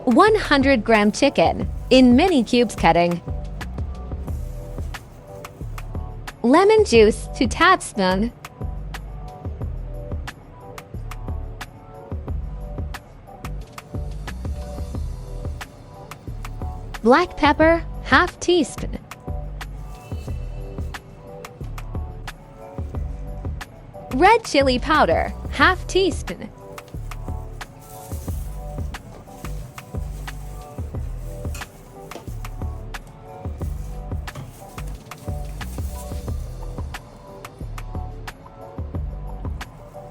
100-gram chicken in mini cubes cutting. Lemon juice 2 tablespoons. Black pepper ½ teaspoon. Red chili powder ½ teaspoon.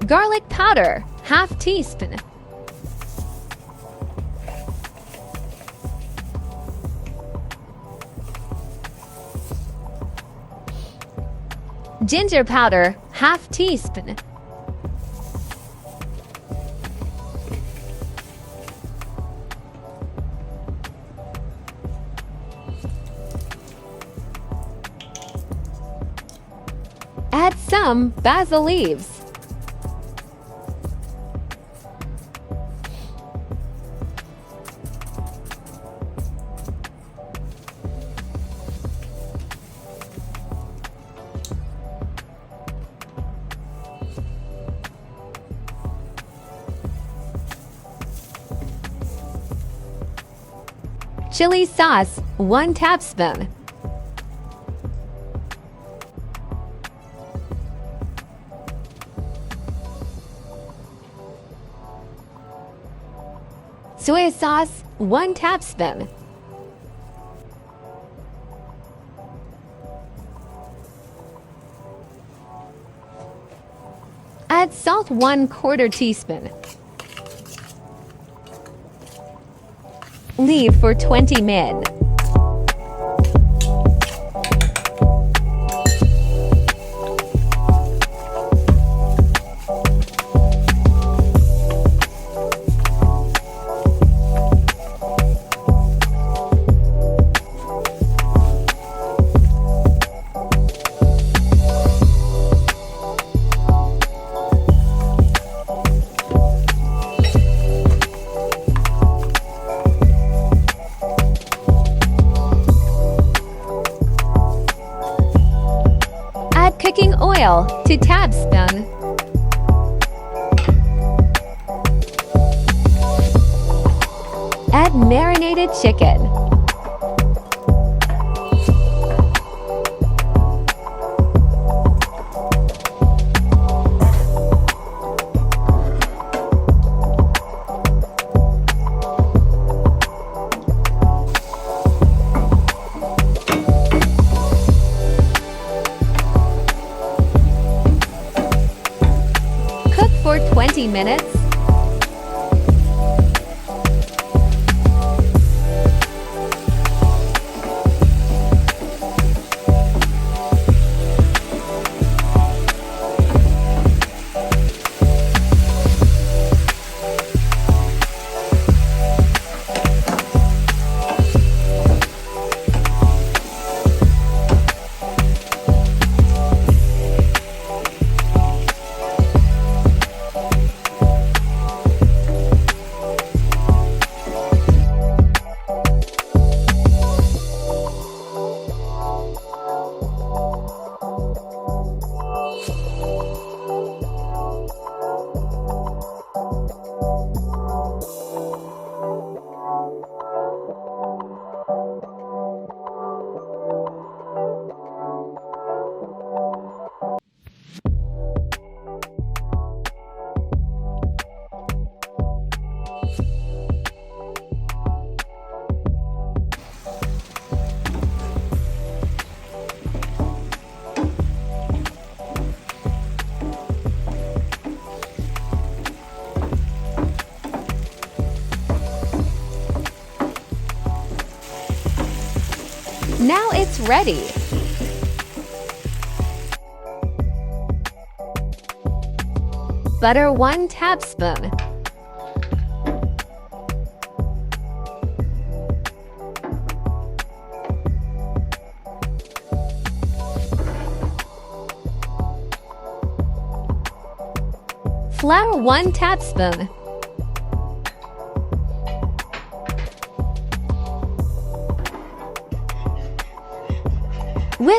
Garlic powder ½ teaspoon. Ginger powder ½ teaspoon. Add some basil leaves. Chili sauce 1 tablespoon. Soy sauce 1 tablespoon. Add salt 1/4 teaspoon. Leave for 20 minutes. Cooking oil 2 tablespoons. Add marinated chicken. For 20 minutes. Now it's ready. Butter 1 tablespoon. Flour 1 tablespoon.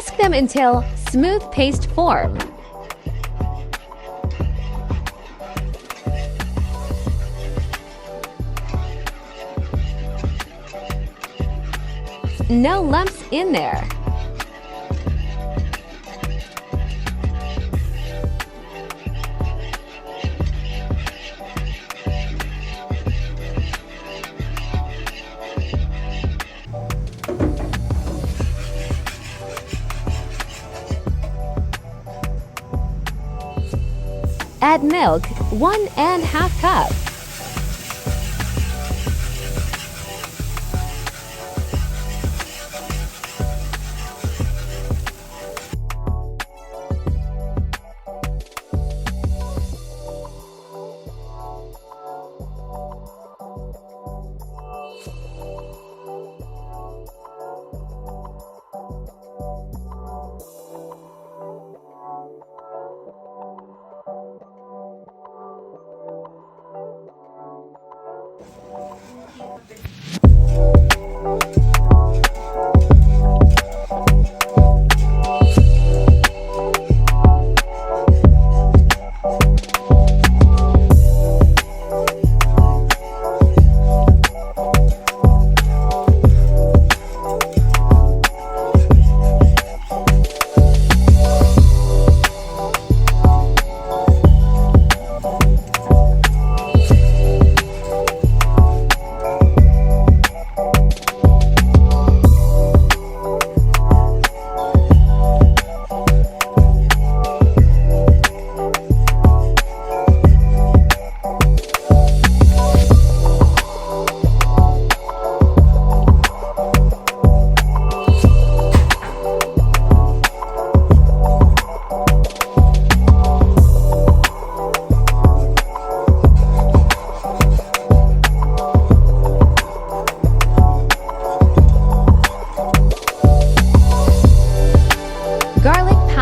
Whisk them until smooth paste form. No lumps in there. Add milk, 1½ cup.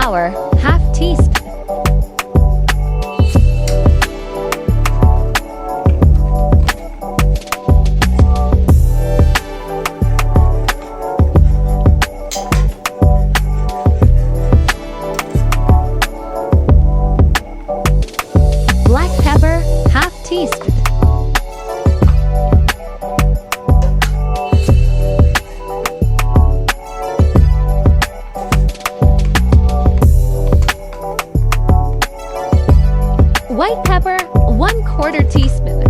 ½ teaspoon. Black pepper, ½ teaspoon. White pepper, 1/4 teaspoon.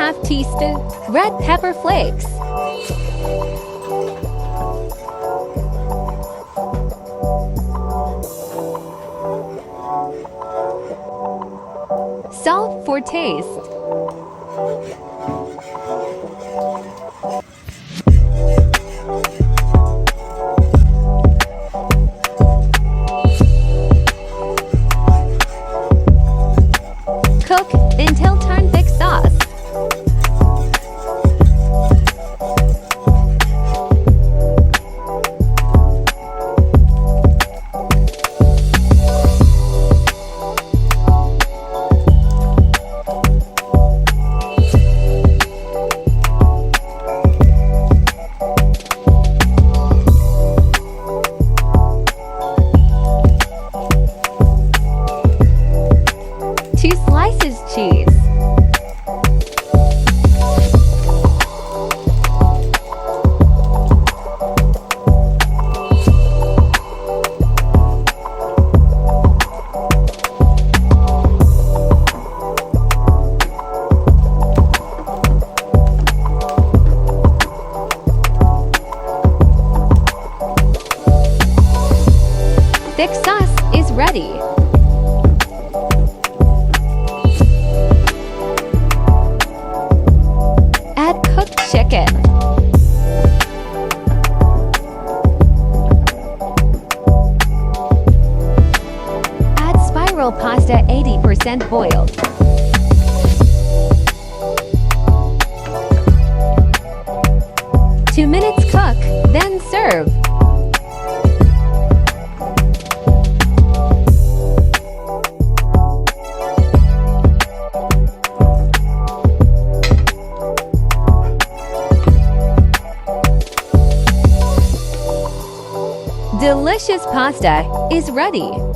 ½ teaspoon red pepper flakes. Salt for taste. Cook until turn thick sauce. Cheese. Thick sauce is ready. Add cooked chicken. Add spiral pasta 80% boiled. Two minutes cook, then serve. Delicious pasta is ready.